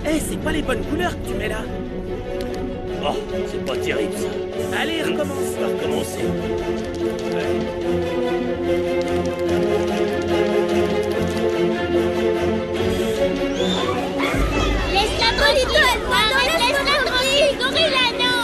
Eh, c'est pas les bonnes couleurs que tu mets là. Oh, c'est pas terrible ça. Allez, recommence. On va recommencer. Laisse-la tranquille. Arrête, laisse-la tranquille. Gorilla, non.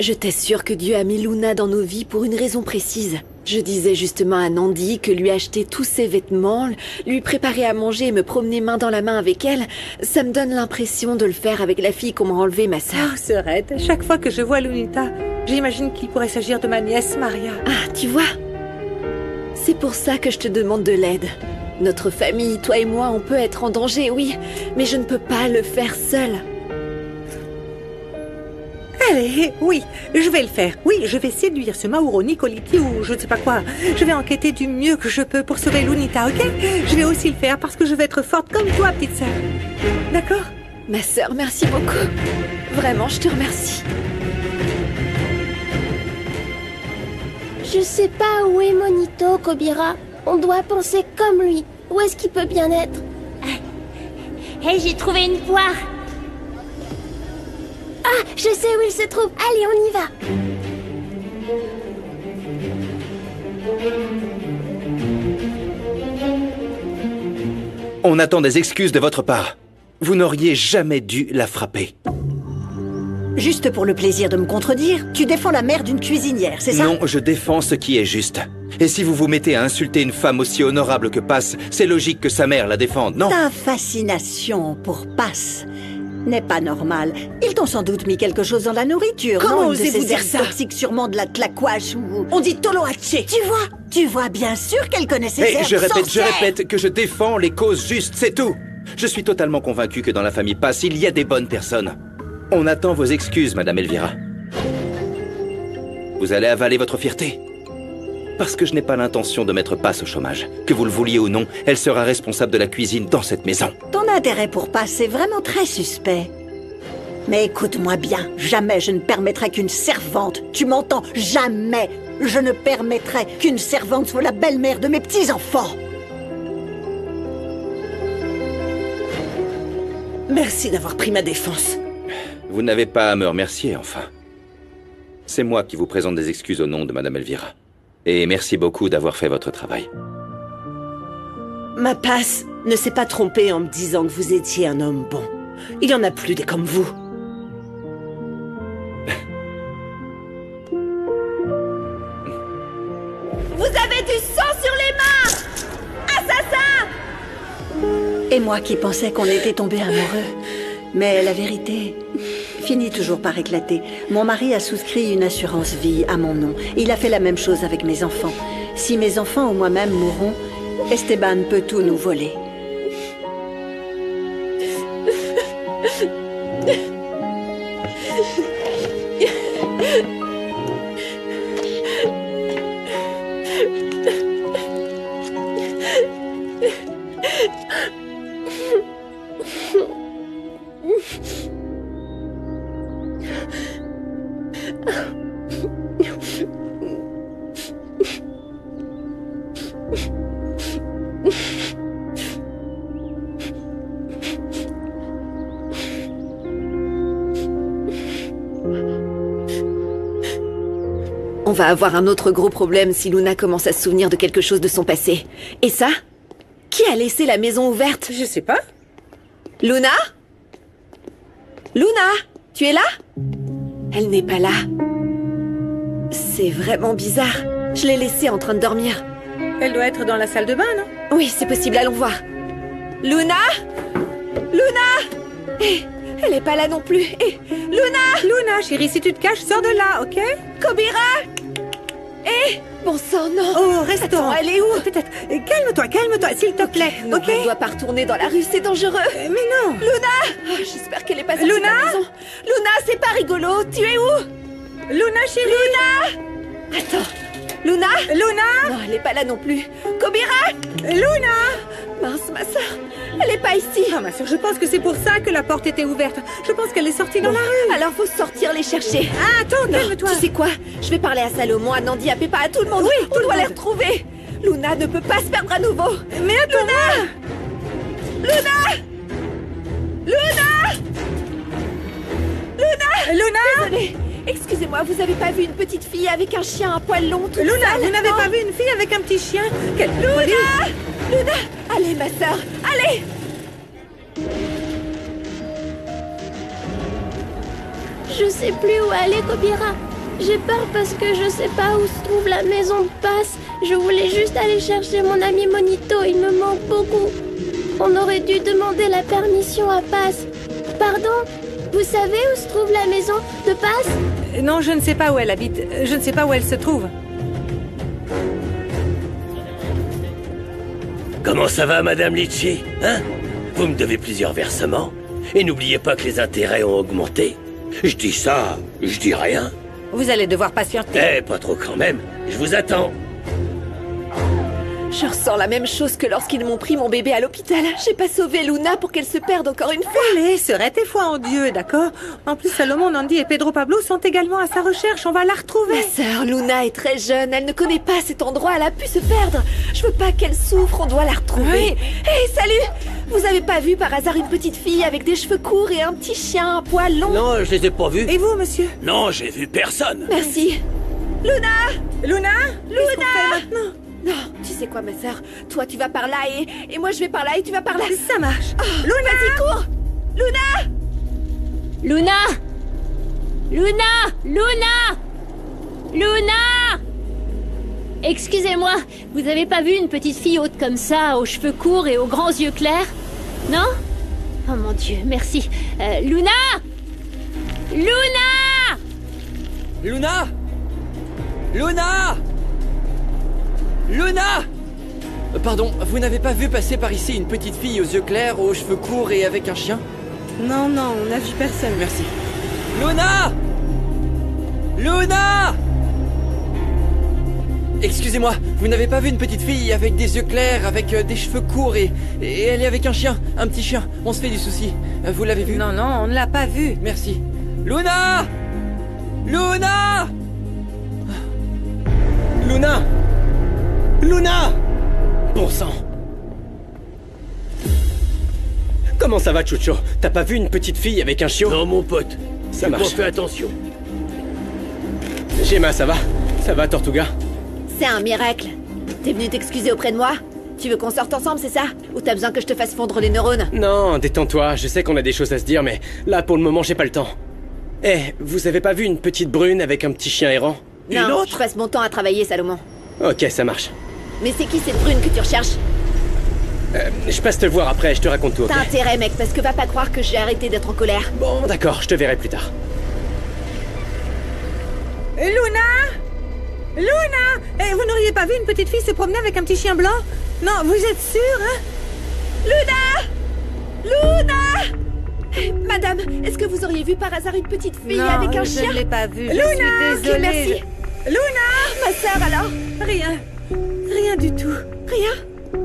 Je t'assure que Dieu a mis Luna dans nos vies pour une raison précise. Je disais justement à Nandi que lui acheter tous ses vêtements, lui préparer à manger et me promener main dans la main avec elle, ça me donne l'impression de le faire avec la fille qu'on m'a enlevée, ma sœur. Oh, Sorette, chaque fois que je vois Lunita, j'imagine qu'il pourrait s'agir de ma nièce Maria. Ah, tu vois? C'est pour ça que je te demande de l'aide. Notre famille, toi et moi, on peut être en danger, oui, mais je ne peux pas le faire seule. Allez, oui, je vais le faire. Oui, je vais séduire ce Mauro Nicoliti ou je ne sais pas quoi. Je vais enquêter du mieux que je peux pour sauver Lunita, ok? Je vais aussi le faire parce que je vais être forte comme toi, petite sœur. D'accord? Ma sœur, merci beaucoup. Vraiment, je te remercie. Je sais pas où est Monito, Kobira. On doit penser comme lui. Où est-ce qu'il peut bien être? Hé, j'ai trouvé une poire. Ah, je sais où il se trouve. Allez, on y va. On attend des excuses de votre part. Vous n'auriez jamais dû la frapper. Juste pour le plaisir de me contredire, tu défends la mère d'une cuisinière, c'est ça? Non, je défends ce qui est juste. Et si vous vous mettez à insulter une femme aussi honorable que Passe, c'est logique que sa mère la défende, non? Ta fascination pour Passe n'est pas normale. Ils t'ont sans doute mis quelque chose dans la nourriture. Comment non, une de osez-vous ces dire herbes ça? toxiques, sûrement de la tlaquache ou... On dit Toloache. Tu vois bien sûr qu'elle connaît ces Et herbes je sorcières. répète que je défends les causes justes, c'est tout. Je suis totalement convaincu que dans la famille Passe, il y a des bonnes personnes. On attend vos excuses, Madame Elvira. Vous allez avaler votre fierté. Parce que je n'ai pas l'intention de mettre Passe au chômage. Que vous le vouliez ou non, elle sera responsable de la cuisine dans cette maison. Ton intérêt pour Passe est vraiment très suspect. Mais écoute-moi bien, jamais je ne permettrai qu'une servante, tu m'entends, jamais je ne permettrai qu'une servante soit la belle-mère de mes petits-enfants. Merci d'avoir pris ma défense. Vous n'avez pas à me remercier, enfin. C'est moi qui vous présente des excuses au nom de Madame Elvira. Et merci beaucoup d'avoir fait votre travail. Ma Passe ne s'est pas trompée en me disant que vous étiez un homme bon. Il y en a plus des comme vous. Vous avez du sang sur les mains! Assassin! Et moi qui pensais qu'on était tombés amoureux. Mais la vérité finit toujours par éclater. Mon mari a souscrit une assurance vie à mon nom. Il a fait la même chose avec mes enfants. Si mes enfants ou moi-même mourront, Esteban peut tout nous voler. On va avoir un autre gros problème si Luna commence à se souvenir de quelque chose de son passé. Et ça? Qui a laissé la maison ouverte? Je sais pas. Luna? Luna? Tu es là? Elle n'est pas là. C'est vraiment bizarre. Je l'ai laissée en train de dormir. Elle doit être dans la salle de bain, non? Oui, c'est possible, allons voir. Luna? Luna? Eh, elle n'est pas là non plus. Eh, Luna? Luna, chérie, si tu te caches, sors de là, ok? Kobira? Eh, bon sang, non. Oh, restons. Attends, elle est où? Peut-être. Calme-toi, s'il te plaît, Non, ok? elle ne doit pas retourner dans la rue, c'est dangereux. Mais non. Luna! Oh, j'espère qu'elle est pas sortie de Luna? la maison. Luna, c'est pas rigolo. Tu es où? Luna, chérie. Luna! Attends. Luna? Luna! Non, elle est pas là non plus. Kobira! Luna! Mince, ma sœur. Elle est pas ici. Ah, ma soeur, je pense que c'est pour ça que la porte était ouverte. Je pense qu'elle est sortie dans la rue. Alors faut sortir les chercher. Ah, attends, Non, calme-toi. tu sais quoi? Je vais parler à Salomon, à Nandi, à Peppa, à tout le monde. Oui, tout on le doit les monde. retrouver. Luna ne peut pas se perdre à nouveau. Mais attends! Luna! Désolée. Excusez-moi, vous avez pas vu une petite fille avec un chien à poil long tout Luna, sale? vous n'avez Non. pas vu une fille avec un petit chien? Quelle Luna! folie! Luna! Allez, ma sœur, allez! Je sais plus où aller, Kobira. J'ai peur parce que je sais pas où se trouve la maison de passe. Je voulais juste aller chercher mon ami Monito, il me manque beaucoup. On aurait dû demander la permission à Passe. Pardon? Vous savez où se trouve la maison de Passe? Non, je ne sais pas où elle habite. Je ne sais pas où elle se trouve. Comment ça va, Madame Litchi? Hein? Vous me devez plusieurs versements. Et n'oubliez pas que les intérêts ont augmenté. Je dis ça, je dis rien. Vous allez devoir patienter. Eh, pas trop quand même. Je vous attends. Je ressens la même chose que lorsqu'ils m'ont pris mon bébé à l'hôpital. J'ai pas sauvé Luna pour qu'elle se perde encore une fois. Allez, serait et foi en Dieu, d'accord? En plus, Salomon, Nandi et Pedro Pablo sont également à sa recherche. On va la retrouver. Ma sœur, Luna est très jeune, elle ne connaît pas cet endroit, elle a pu se perdre. Je veux pas qu'elle souffre, on doit la retrouver. Oui. Hé, salut! Vous avez pas vu par hasard une petite fille avec des cheveux courts et un petit chien à poil long? Non, je les ai pas vus. Et vous, monsieur? Non, j'ai vu personne. Merci. Luna! Luna? Qu'est-ce qu'on fait maintenant? Non, tu sais quoi, ma sœur? Toi, tu vas par là et moi, je vais par là et tu vas par là. Ça marche. Luna! Vas-y, cours! Luna! Luna! Luna! Luna! Luna! Excusez-moi, vous avez pas vu une petite fille haute comme ça, aux cheveux courts et aux grands yeux clairs? Non? Oh mon Dieu, merci. Luna! Luna! Luna! Luna! Luna! Pardon, vous n'avez pas vu passer par ici une petite fille aux yeux clairs, aux cheveux courts et avec un chien? Non, non, on n'a vu personne. Merci. Luna! Luna! Excusez-moi, vous n'avez pas vu une petite fille avec des yeux clairs, avec des cheveux courts et elle est avec un chien, un petit chien. On se fait du souci. Vous l'avez vu? Non, non, on ne l'a pas vue. Merci. Luna! Luna! Luna! Luna! Bon sang! Comment ça va, Chucho? T'as pas vu une petite fille avec un chiot? Non, mon pote. Ça J'ai marche. pas fait attention. Gemma, ça va? Ça va, Tortuga? C'est un miracle. T'es venu t'excuser auprès de moi? Tu veux qu'on sorte ensemble, c'est ça? Ou t'as besoin que je te fasse fondre les neurones? Non, détends-toi, je sais qu'on a des choses à se dire, mais là, pour le moment, j'ai pas le temps. Eh, vous avez pas vu une petite brune avec un petit chien errant? Non, je passe mon temps à travailler, Salomon. Ok, ça marche. Mais c'est qui cette brune que tu recherches? Je passe te voir après, je te raconte tout, ok? T'as intérêt, mec, parce que va pas croire que j'ai arrêté d'être en colère. Bon, d'accord, je te verrai plus tard. Luna? Luna! Eh, vous n'auriez pas vu une petite fille se promener avec un petit chien blanc? Non, vous êtes sûre, hein? Luna! Madame, est-ce que vous auriez vu par hasard une petite fille Non, avec un je chien? ne l'ai pas vue. Je Luna! suis désolée. Ok, merci. Luna! Ma sœur, alors? Rien. Rien du tout. Rien?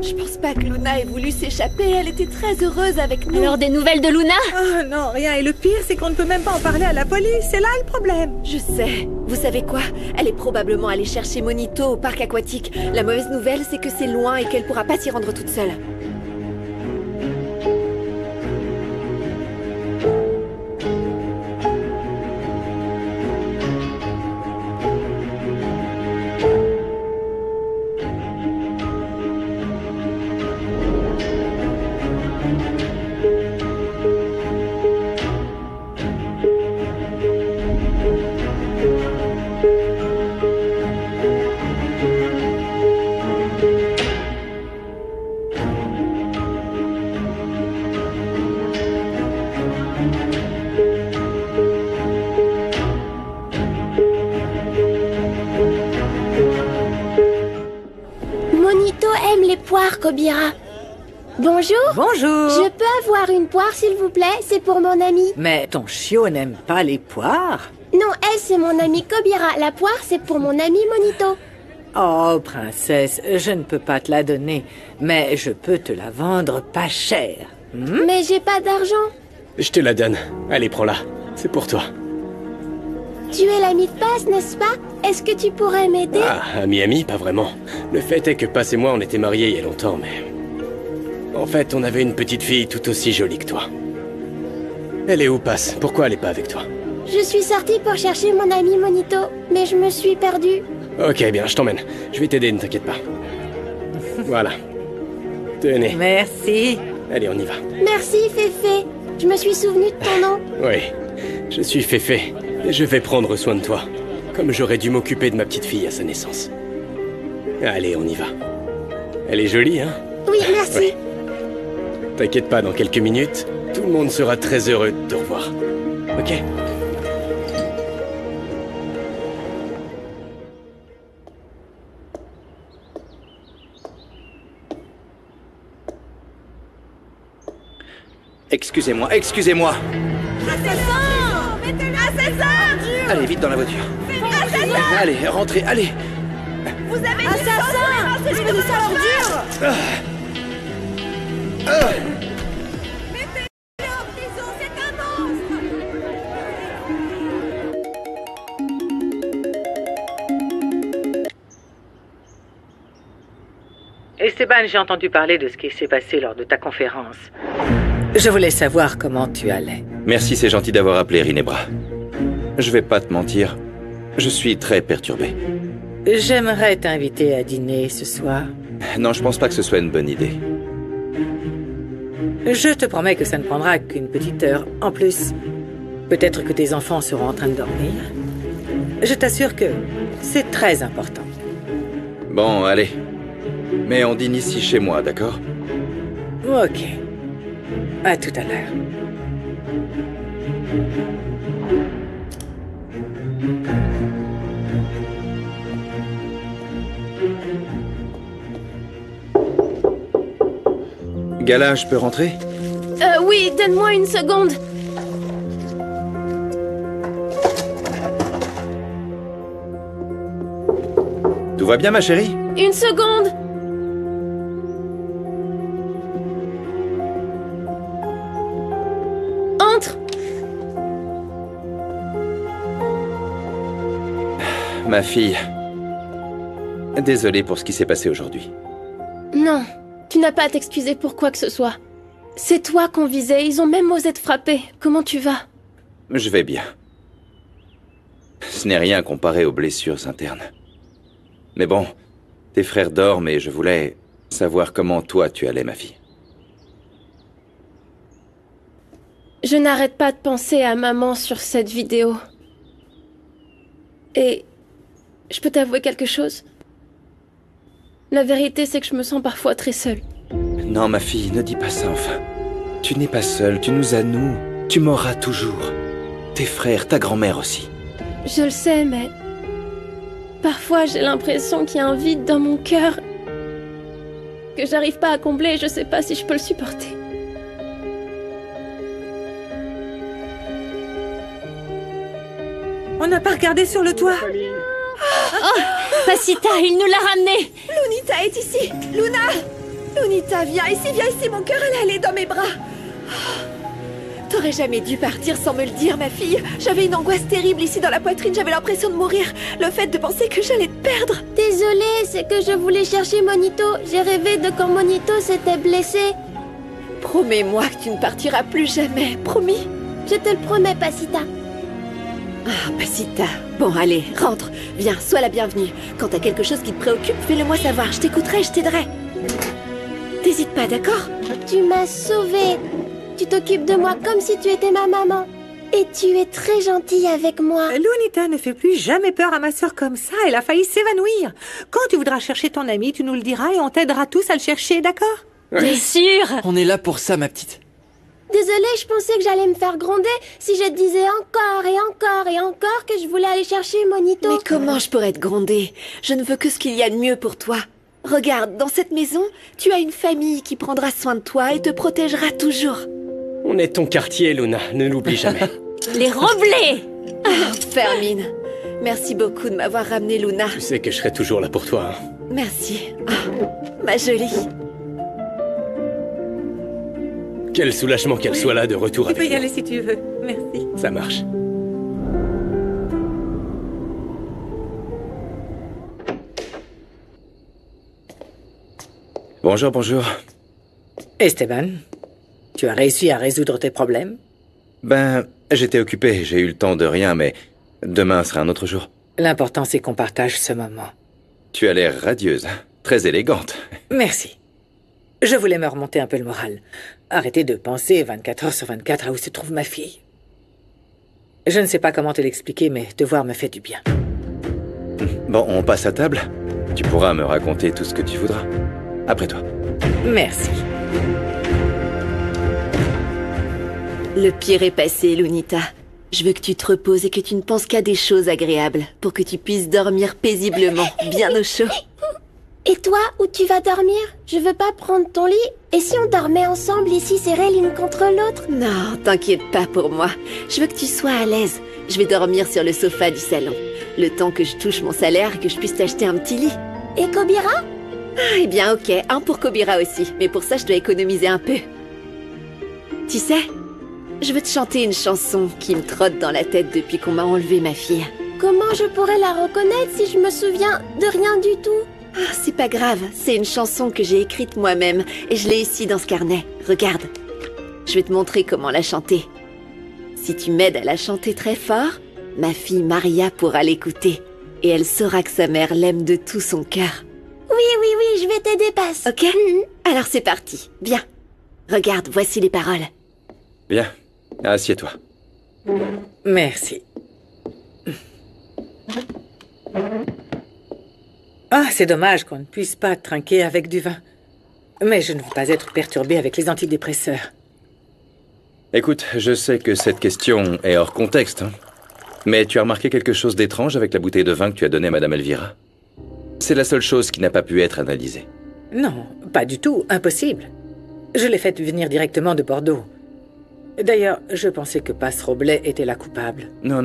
Je pense pas que Luna ait voulu s'échapper, elle était très heureuse avec nous. Alors des nouvelles de Luna? Oh non, rien. Et le pire, c'est qu'on ne peut même pas en parler à la police. C'est là le problème. Je sais. Vous savez quoi? Elle est probablement allée chercher Monito au parc aquatique. La mauvaise nouvelle, c'est que c'est loin et qu'elle pourra pas s'y rendre toute seule. Monito aime les poires, Kobira. Bonjour. Bonjour. Je peux avoir une poire, s'il vous plaît? C'est pour mon ami. Mais ton chiot n'aime pas les poires. Non, elle, c'est mon ami Kobira. La poire, c'est pour mon ami Monito. Oh, princesse, je ne peux pas te la donner, mais je peux te la vendre pas cher. Mais j'ai pas d'argent. Je te la donne. Allez, prends-la. C'est pour toi. Tu es l'ami de Paz, n'est-ce pas? Est-ce que tu pourrais m'aider? Ah, ami, pas vraiment. Le fait est que Paz et moi, on était mariés il y a longtemps, mais... En fait, on avait une petite fille tout aussi jolie que toi. Elle est où, Paz? Pourquoi elle est pas avec toi? Je suis sortie pour chercher mon ami Monito, mais je me suis perdue. Ok, bien, je t'emmène. Je vais t'aider, ne t'inquiète pas. Voilà. Tenez. Merci. Allez, on y va. Merci, Féfé. Je me suis souvenu de ton nom. Oui, je suis Féfé, et je vais prendre soin de toi, comme j'aurais dû m'occuper de ma petite fille à sa naissance. Allez, on y va. Elle est jolie, hein? Oui, merci. Oui. T'inquiète pas, dans quelques minutes, tout le monde sera très heureux de te revoir. Ok? Excusez-moi, excusez-moi. Allez, vite dans la voiture. Allez, rentrez, allez. Vous avez assassin, espèce de sale ordure. Mettez-le en prison, c'est un monstre. Esteban, j'ai entendu parler de ce qui s'est passé lors de ta conférence. Je voulais savoir comment tu allais. Merci, c'est gentil d'avoir appelé, Rinebra. Je vais pas te mentir, je suis très perturbé. J'aimerais t'inviter à dîner ce soir. Non, je pense pas que ce soit une bonne idée. Je te promets que ça ne prendra qu'une petite heure. En plus, peut-être que tes enfants seront en train de dormir. Je t'assure que c'est très important. Bon, allez. Mais on dîne ici chez moi, d'accord? Ok. À tout à l'heure. Gala, je peux rentrer? Oui, donne-moi une seconde. Tout va bien, ma chérie? Une seconde. Entre. Ma fille. Désolé pour ce qui s'est passé aujourd'hui. Non, tu n'as pas à t'excuser pour quoi que ce soit. C'est toi qu'on visait, ils ont même osé te frapper. Comment tu vas? Je vais bien. Ce n'est rien comparé aux blessures internes. Mais bon, tes frères dorment et je voulais savoir comment toi tu allais, ma fille. Je n'arrête pas de penser à maman sur cette vidéo. Et je peux t'avouer quelque chose? La vérité, c'est que je me sens parfois très seule. Non, ma fille, ne dis pas ça, enfin. Tu n'es pas seule, tu nous as, nous. Tu m'auras toujours. Tes frères, ta grand-mère aussi. Je le sais, mais... Parfois, j'ai l'impression qu'il y a un vide dans mon cœur que j'arrive pas à combler et je sais pas si je peux le supporter. On n'a pas regardé sur le toit. Oh, Pasita, il nous l'a ramené. Lunita est ici. Luna! Lunita, viens ici, mon cœur elle est allée dans mes bras. T'aurais jamais dû partir sans me le dire, ma fille. J'avais une angoisse terrible ici dans la poitrine, j'avais l'impression de mourir. Le fait de penser que j'allais te perdre. Désolée, c'est que je voulais chercher Monito. J'ai rêvé de quand Monito s'était blessé. Promets-moi que tu ne partiras plus jamais, promis? Je te le promets, Pasita. Ah, Pasita. Bon, allez, rentre. Viens, sois la bienvenue. Quand t'as quelque chose qui te préoccupe, fais-le moi savoir. Je t'écouterai, je t'aiderai. T'hésites pas, d'accord? Tu m'as sauvée. Tu t'occupes de moi comme si tu étais ma maman. Et tu es très gentille avec moi. Lunita ne fait plus jamais peur à ma sœur comme ça. Elle a failli s'évanouir. Quand tu voudras chercher ton ami, tu nous le diras et on t'aidera tous à le chercher, d'accord? T'es sûre? On est là pour ça, ma petite. Désolée, je pensais que j'allais me faire gronder si je te disais encore et encore et encore que je voulais aller chercher Monito. Mais comment je pourrais te gronder? Je ne veux que ce qu'il y a de mieux pour toi. Regarde, dans cette maison, tu as une famille qui prendra soin de toi et te protégera toujours. On est ton quartier, Luna, ne l'oublie jamais. Les Roblés! Ah, Fermine, Merci beaucoup de m'avoir ramené Luna. Tu sais que je serai toujours là pour toi. Hein. Merci. Ah, ma jolie. Quel soulagement qu'elle soit là de retour Tu avec peux y nous. aller si tu veux. Merci. Ça marche. Bonjour, bonjour. Esteban, tu as réussi à résoudre tes problèmes? Ben, j'étais occupé, j'ai eu le temps de rien, mais demain sera un autre jour. L'important, c'est qu'on partage ce moment. Tu as l'air radieuse, très élégante. Merci. Je voulais me remonter un peu le moral. Arrêtez de penser 24 heures sur 24 à où se trouve ma fille. Je ne sais pas comment te l'expliquer, mais te voir me fait du bien. Bon, on passe à table. Tu pourras me raconter tout ce que tu voudras. Après toi. Merci. Le pire est passé, Lunita. Je veux que tu te reposes et que tu ne penses qu'à des choses agréables, pour que tu puisses dormir paisiblement, bien au chaud. Et toi, où tu vas dormir? Je veux pas prendre ton lit. Et si on dormait ensemble ici, serrés l'une contre l'autre? Non, t'inquiète pas pour moi. Je veux que tu sois à l'aise. Je vais dormir sur le sofa du salon. Le temps que je touche mon salaire et que je puisse t'acheter un petit lit. Et Kobira? Ah, eh bien, ok. Un pour Kobira aussi. Mais pour ça, je dois économiser un peu. Tu sais, je veux te chanter une chanson qui me trotte dans la tête depuis qu'on m'a enlevé ma fille. Comment je pourrais la reconnaître si je me souviens de rien du tout? Ah, c'est pas grave. C'est une chanson que j'ai écrite moi-même. Et je l'ai ici dans ce carnet. Regarde. Je vais te montrer comment la chanter. Si tu m'aides à la chanter très fort, ma fille Maria pourra l'écouter. Et elle saura que sa mère l'aime de tout son cœur. Oui, je vais t'aider, Passe. Ok? Alors c'est parti. Bien. Regarde, voici les paroles. Viens, assieds-toi. Merci. Ah, c'est dommage qu'on ne puisse pas trinquer avec du vin. Mais je ne veux pas être perturbée avec les antidépresseurs. Écoute, je sais que cette question est hors contexte, hein. Mais tu as remarqué quelque chose d'étrange avec la bouteille de vin que tu as donnée à Madame Elvira? C'est la seule chose qui n'a pas pu être analysée. Non, pas du tout, impossible. Je l'ai faite venir directement de Bordeaux. D'ailleurs, je pensais que Passe Roblet était la coupable. Non.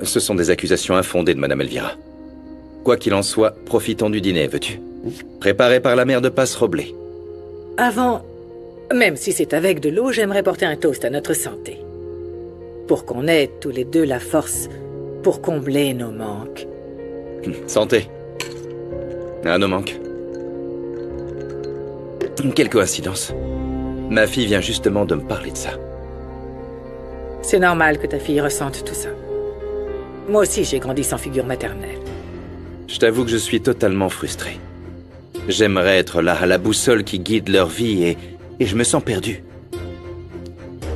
Ce sont des accusations infondées de Madame Elvira. Quoi qu'il en soit, profitons du dîner, veux-tu? Préparé par la mère de Passe Roblet. Avant, même si c'est avec de l'eau, j'aimerais porter un toast à notre santé. Pour qu'on ait tous les deux la force pour combler nos manques. Santé. À nos manques. Quelle coïncidence. Ma fille vient justement de me parler de ça. C'est normal que ta fille ressente tout ça. Moi aussi, j'ai grandi sans figure maternelle. Je t'avoue que je suis totalement frustré. J'aimerais être là, à la boussole qui guide leur vie, et je me sens perdu.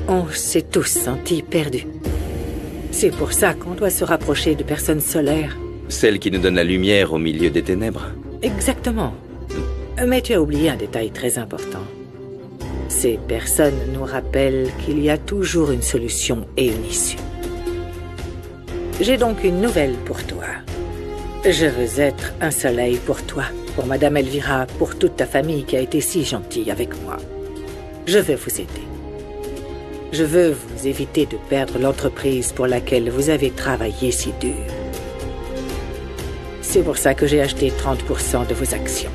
On s'est tous sentis perdus. C'est pour ça qu'on doit se rapprocher de personnes solaires. Celles qui nous donnent la lumière au milieu des ténèbres. Exactement. Mais tu as oublié un détail très important. Ces personnes nous rappellent qu'il y a toujours une solution et une issue. J'ai donc une nouvelle pour toi. Je veux être un soleil pour toi, pour Madame Elvira, pour toute ta famille qui a été si gentille avec moi. Je veux vous aider. Je veux vous éviter de perdre l'entreprise pour laquelle vous avez travaillé si dur. C'est pour ça que j'ai acheté 30% de vos actions.